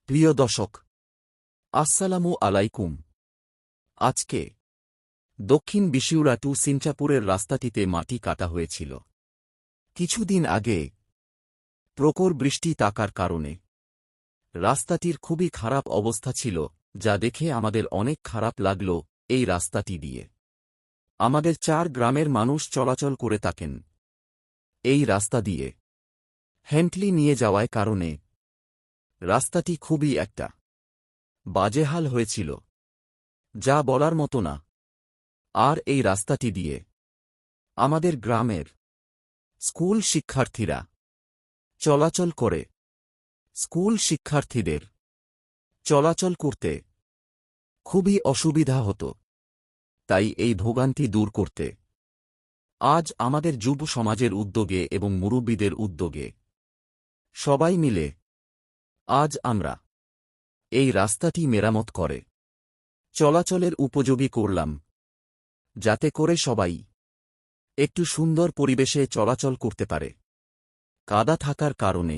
প্রিয় দর্শক, আসসালামু আলাইকুম। আজকে দক্ষিণ বিশিউরা টু সিনচাপুরের রাস্তাটিতে মাটি কাটা হয়েছিল। কিছুদিন আগে প্রখর বৃষ্টি থাকার কারণে রাস্তাটির খুবই খারাপ অবস্থা ছিল, যা দেখে আমাদের অনেক খারাপ লাগল। এই রাস্তাটি দিয়ে আমাদের 4 গ্রামের মানুষ চলাচল করে থাকেন। এই রাস্তা দিয়ে হেন্টলি নিয়ে যাওয়ার কারণে রাস্তাটি খুবই একটা বাজে হাল হয়েছিল, যা বলার মতো না। আর এই রাস্তাটি দিয়ে আমাদের গ্রামের স্কুল শিক্ষার্থীরা চলাচল করে। স্কুল শিক্ষার্থীদের চলাচল করতে খুবই অসুবিধা হতো। তাই এই ভোগান্তি দূর করতে আজ আমাদের যুব সমাজের উদ্যোগে এবং মুরব্বীদের উদ্যোগে সবাই মিলে আজ আমরা এই রাস্তাটি মেরামত করে চলাচলের উপযোগী করলাম, যাতে করে সবাই একটু সুন্দর পরিবেশে চলাচল করতে পারে। কাদা থাকার কারণে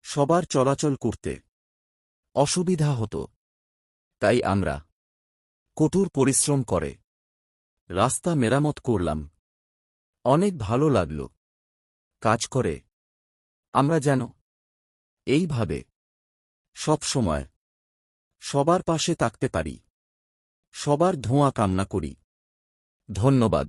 সবার চলাচল করতে অসুবিধা হতো। তাই আমরা কঠোর পরিশ্রম করে রাস্তা মেরামত করলাম। অনেক ভালো লাগল কাজ করে। আমরা যেন এইভাবে সব সময় সবার পাশে থাকতে পারি। সবার ধোঁয়া কামনা করি। ধন্যবাদ।